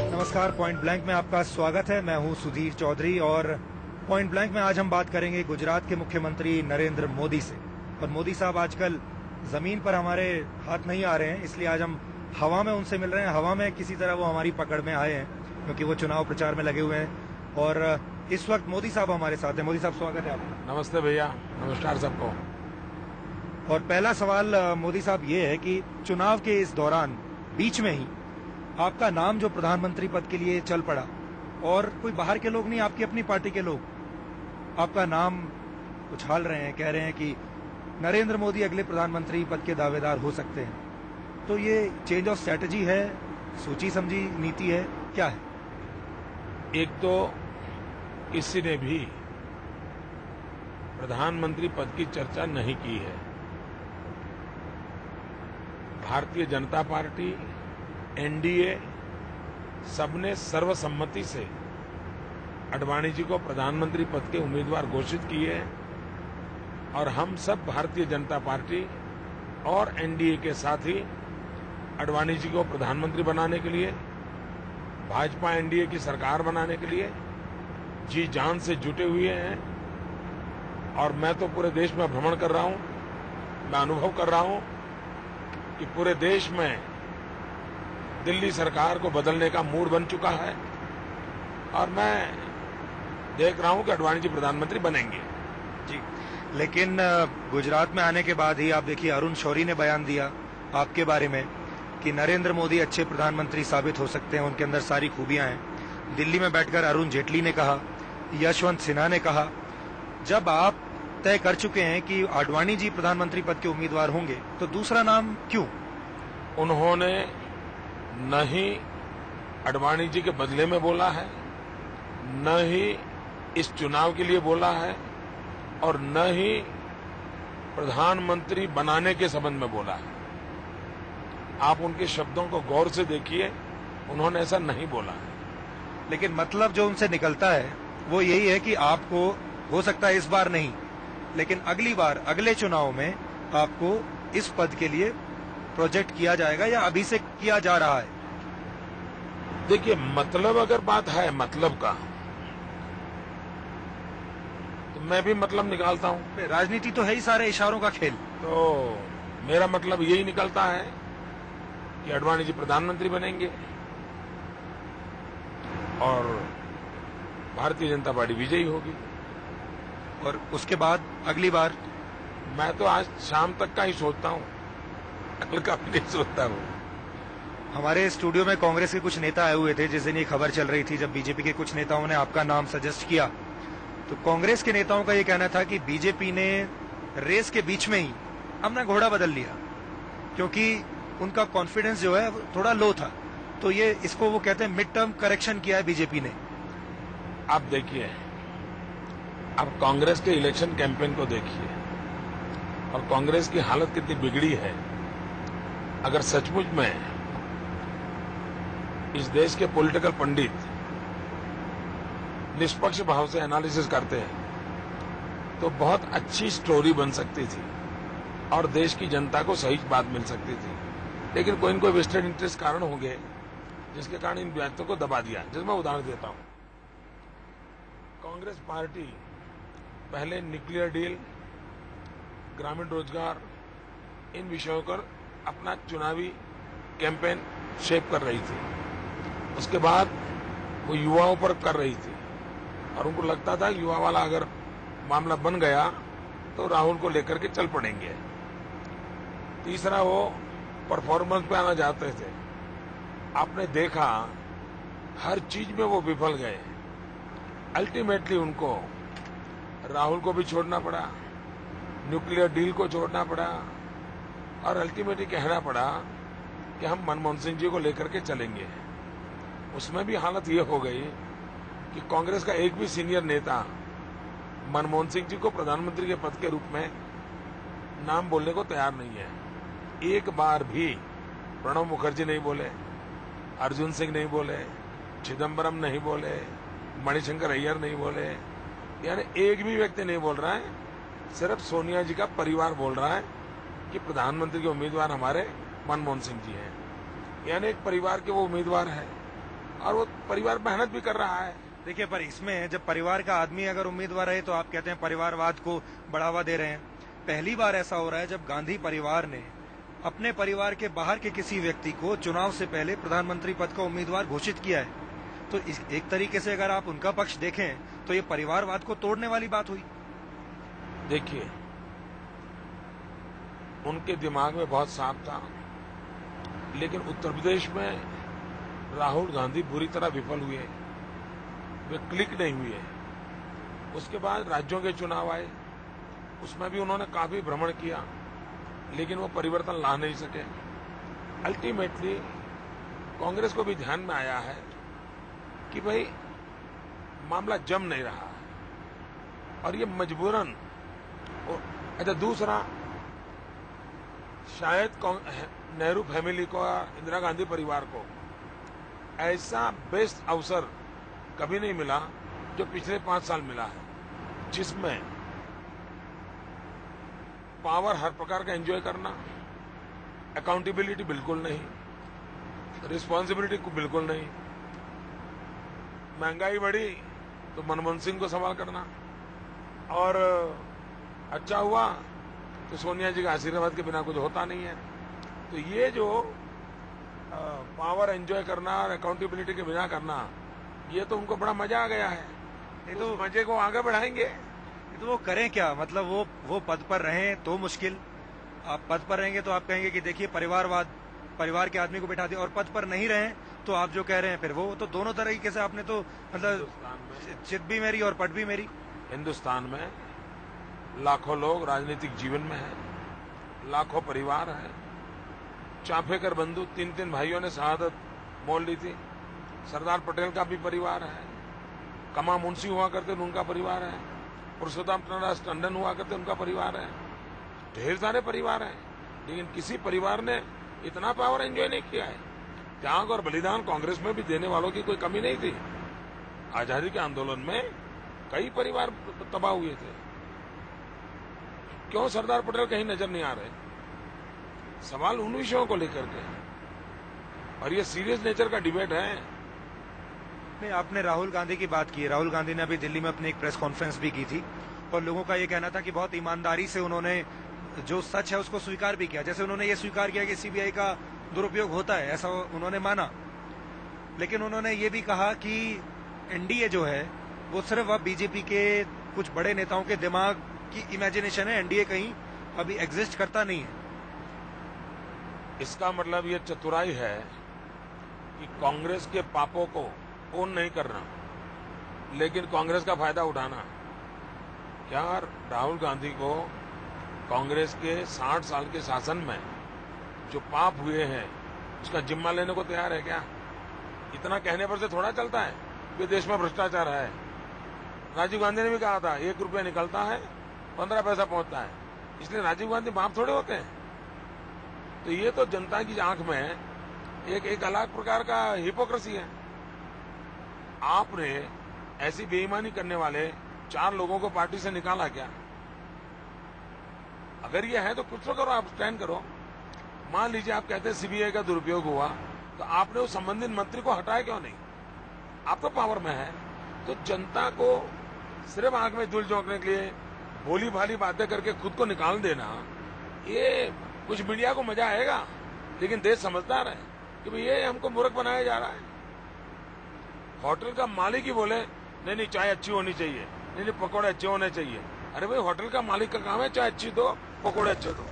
नमस्कार, point blank में आपका स्वागत है। मैं हूं सुधीर चौधरी और पॉइंट ब्लैंक में आज हम बात करेंगे गुजरात के मुख्यमंत्री नरेंद्र मोदी से। और मोदी साहब आजकल जमीन पर हमारे हाथ नहीं आ रहे हैं, इसलिए आज हम हवा में उनसे मिल रहे हैं। हवा में किसी तरह वो हमारी पकड़ में आए हैं क्योंकि वो चुनाव प्रचार में लगे हुए हैं और इस वक्त मोदी साहब हमारे साथ हैं। मोदी साहब, स्वागत है आपका। नमस्ते भैया, नमस्कार सबको। और पहला सवाल मोदी साहब ये है कि चुनाव के इस दौरान बीच में ही आपका नाम जो प्रधानमंत्री पद के लिए चल पड़ा और कोई बाहर के लोग नहीं, आपकी अपनी पार्टी के लोग आपका नाम उछाल रहे हैं, कह रहे हैं कि नरेंद्र मोदी अगले प्रधानमंत्री पद के दावेदार हो सकते हैं। तो ये चेंज ऑफ स्ट्रैटेजी है, सोची समझी नीति है, क्या है? एक तो किसी ने भी प्रधानमंत्री पद की चर्चा नहीं की है। भारतीय जनता पार्टी, एनडीए सबने सर्वसम्मति से आडवाणी जी को प्रधानमंत्री पद के उम्मीदवार घोषित किए और हम सब भारतीय जनता पार्टी और एनडीए के साथी आडवाणी जी को प्रधानमंत्री बनाने के लिए, भाजपा एनडीए की सरकार बनाने के लिए जी जान से जुटे हुए हैं। और मैं तो पूरे देश में भ्रमण कर रहा हूं, मैं अनुभव कर रहा हूं कि पूरे देश में दिल्ली सरकार को बदलने का मूड बन चुका है और मैं देख रहा हूं कि आडवाणी जी प्रधानमंत्री बनेंगे। जी, लेकिन गुजरात में आने के बाद ही आप देखिए, अरुण शौरी ने बयान दिया आपके बारे में कि नरेंद्र मोदी अच्छे प्रधानमंत्री साबित हो सकते हैं, उनके अंदर सारी खूबियां हैं। दिल्ली में बैठकर अरुण जेटली ने कहा, यशवंत सिन्हा ने कहा। जब आप तय कर चुके हैं कि आडवाणी जी प्रधानमंत्री पद के उम्मीदवार होंगे, तो दूसरा नाम क्यों? उन्होंने न ही आडवाणी जी के बदले में बोला है, न ही इस चुनाव के लिए बोला है और न ही प्रधानमंत्री बनाने के संबंध में बोला है। आप उनके शब्दों को गौर से देखिए, उन्होंने ऐसा नहीं बोला है। लेकिन मतलब जो उनसे निकलता है वो यही है कि आपको हो सकता है इस बार नहीं, लेकिन अगली बार, अगले चुनाव में आपको इस पद के लिए प्रोजेक्ट किया जाएगा या अभी से किया जा रहा है। देखिए, मतलब अगर बात है मतलब का, तो मैं भी मतलब निकालता हूं। राजनीति तो है ही सारे इशारों का खेल। तो मेरा मतलब यही निकलता है कि आडवाणी जी प्रधानमंत्री बनेंगे और भारतीय जनता पार्टी विजयी होगी। और उसके बाद अगली बार? मैं तो आज शाम तक का ही सोचता हूं, कल का भी नहीं सोचता हूं। हमारे स्टूडियो में कांग्रेस के कुछ नेता आए हुए थे जिस दिन ये खबर चल रही थी, जब बीजेपी के कुछ नेताओं ने आपका नाम सजेस्ट किया। तो कांग्रेस के नेताओं का ये कहना था कि बीजेपी ने रेस के बीच में ही अपना घोड़ा बदल लिया क्योंकि उनका कॉन्फिडेंस जो है थोड़ा लो था। तो ये इसको वो कहते हैं मिड टर्म करेक्शन किया है बीजेपी ने। आप देखिए, आप कांग्रेस के इलेक्शन कैंपेन को देखिए और कांग्रेस की हालत कितनी बिगड़ी है। अगर सचमुच में इस देश के पॉलिटिकल पंडित निष्पक्ष भाव से एनालिसिस करते हैं तो बहुत अच्छी स्टोरी बन सकती थी और देश की जनता को सही बात मिल सकती थी। लेकिन कोई न कोई वेस्टेड इंटरेस्ट कारण होंगे जिसके कारण इन बातों को दबा दिया। जिसमें मैं उदाहरण देता हूं, कांग्रेस पार्टी पहले न्यूक्लियर डील, ग्रामीण रोजगार, इन विषयों पर अपना चुनावी कैंपेन शेप कर रही थी। उसके बाद वो युवाओं पर कर रही थी और उनको लगता था युवा वाला अगर मामला बन गया तो राहुल को लेकर के चल पड़ेंगे। तीसरा, वो परफॉर्मेंस पे आना चाहते थे। आपने देखा हर चीज में वो विफल गए। अल्टीमेटली उनको राहुल को भी छोड़ना पड़ा, न्यूक्लियर डील को छोड़ना पड़ा और अल्टीमेटली कहना पड़ा कि हम मनमोहन सिंह जी को लेकर के चलेंगे। उसमें भी हालत ये हो गई कि कांग्रेस का एक भी सीनियर नेता मनमोहन सिंह जी को प्रधानमंत्री के पद के रूप में नाम बोलने को तैयार नहीं है। एक बार भी प्रणब मुखर्जी नहीं बोले, अर्जुन सिंह नहीं बोले, चिदम्बरम नहीं बोले, मणिशंकर अय्यर नहीं बोले, यानी एक भी व्यक्ति नहीं बोल रहा है। सिर्फ सोनिया जी का परिवार बोल रहा है कि प्रधानमंत्री के उम्मीदवार हमारे मनमोहन सिंह जी हैं। यानी एक परिवार के वो उम्मीदवार हैं और वो परिवार मेहनत भी कर रहा है। देखिए, पर इसमें जब परिवार का आदमी अगर उम्मीदवार है तो आप कहते हैं परिवारवाद को बढ़ावा दे रहे हैं। पहली बार ऐसा हो रहा है जब गांधी परिवार ने अपने परिवार के बाहर के किसी व्यक्ति को चुनाव से पहले प्रधानमंत्री पद का उम्मीदवार घोषित किया है। तो एक तरीके से अगर आप उनका पक्ष देखें तो ये परिवारवाद को तोड़ने वाली बात हुई। देखिए, उनके दिमाग में बहुत साफ था, लेकिन उत्तर प्रदेश में राहुल गांधी बुरी तरह विफल हुए, वे क्लिक नहीं हुए। उसके बाद राज्यों के चुनाव आए, उसमें भी उन्होंने काफी भ्रमण किया, लेकिन वो परिवर्तन ला नहीं सके। अल्टीमेटली कांग्रेस को भी ध्यान में आया है कि भाई मामला जम नहीं रहा और ये मजबूरन। अच्छा, दूसरा, शायद नेहरू फैमिली को, इंदिरा गांधी परिवार को ऐसा बेस्ट अवसर कभी नहीं मिला जो पिछले 5 साल मिला है, जिसमें पावर हर प्रकार का एंजॉय करना, अकाउंटेबिलिटी बिल्कुल नहीं, रिस्पॉन्सिबिलिटी बिल्कुल नहीं, महंगाई बढ़ी तो मनमोहन सिंह को सवाल करना, और अच्छा हुआ तो सोनिया जी के आशीर्वाद के बिना कुछ होता नहीं है। तो ये जो पावर एंजॉय करना और अकाउंटेबिलिटी के बिना करना, ये तो उनको बड़ा मजा आ गया है। ये तो मजे को आगे बढ़ाएंगे। तो वो करें क्या? मतलब वो पद पर रहें तो मुश्किल, आप पद पर रहेंगे तो आप कहेंगे कि देखिए परिवारवाद, परिवार के आदमी को बैठा दिया, और पद पर नहीं रहें तो आप जो कह रहे हैं फिर वो तो दोनों तरीके से आपने तो मतलब चित भी मेरी और पट भी मेरी। हिंदुस्तान में लाखों लोग राजनीतिक जीवन में हैं, लाखों परिवार हैं। चाफेकर बंधु 3 भाइयों ने शहादत मोल ली थी। सरदार पटेल का भी परिवार है, कमा मुंशी हुआ करते उनका परिवार है, पुरुषोत्तम टंडन हुआ करते उनका परिवार है, ढेर सारे परिवार हैं। लेकिन किसी परिवार ने इतना पावर एंजॉय नहीं किया है। त्याग और बलिदान कांग्रेस में भी देने वालों की कोई कमी नहीं थी। आजादी के आंदोलन में कई परिवार तबाह हुए थे। क्यों सरदार पटेल कहीं नजर नहीं आ रहे? सवाल उन विषयों को लेकर के, और ये सीरियस नेचर का डिबेट है। नहीं, आपने राहुल गांधी की बात की। राहुल गांधी ने अभी दिल्ली में अपनी एक प्रेस कॉन्फ्रेंस भी की थी और लोगों का ये कहना था कि बहुत ईमानदारी से उन्होंने जो सच है उसको स्वीकार भी किया। जैसे उन्होंने ये स्वीकार किया कि सीबीआई का दुरुपयोग होता है, ऐसा उन्होंने माना। लेकिन उन्होंने ये भी कहा कि एनडीए जो है वो सिर्फ अब बीजेपी के कुछ बड़े नेताओं के दिमाग की इमेजिनेशन है, एनडीए कहीं अभी एग्जिस्ट करता नहीं है। इसका मतलब ये चतुराई है कि कांग्रेस के पापों को ओन नहीं करना, लेकिन कांग्रेस का फायदा उठाना। क्या राहुल गांधी को कांग्रेस के 60 साल के शासन में जो पाप हुए हैं उसका जिम्मा लेने को तैयार है क्या? इतना कहने पर से थोड़ा चलता है कि देश में भ्रष्टाचार है। राजीव गांधी ने भी कहा था 1 रुपया निकलता है 15 पैसा पहुंचता है, इसलिए राजीव गांधी बाप थोड़े होते हैं। तो ये तो जनता की आंख में एक अलग प्रकार का हिपोक्रेसी है। आपने ऐसी बेईमानी करने वाले 4 लोगों को पार्टी से निकाला क्या? अगर ये है तो कुछ तो करो, आप स्टैंड करो। मान लीजिए आप कहते हैं सीबीआई का दुरुपयोग हुआ, तो आपने उस संबंधित मंत्री को हटाया क्यों नहीं? आप तो पावर में है। तो जनता को सिर्फ आंख में धूल झोंकने के लिए भोली भाली बातें करके खुद को निकाल देना, ये कुछ मीडिया को मजा आएगा, लेकिन देश समझदार है कि भाई ये हमको मूर्ख बनाया जा रहा है। होटल का मालिक ही बोले नहीं नहीं चाय अच्छी होनी चाहिए, नहीं नहीं पकौड़े अच्छे होने चाहिए। अरे भाई होटल का मालिक का काम है चाय अच्छी दो, पकौड़े अच्छे दो।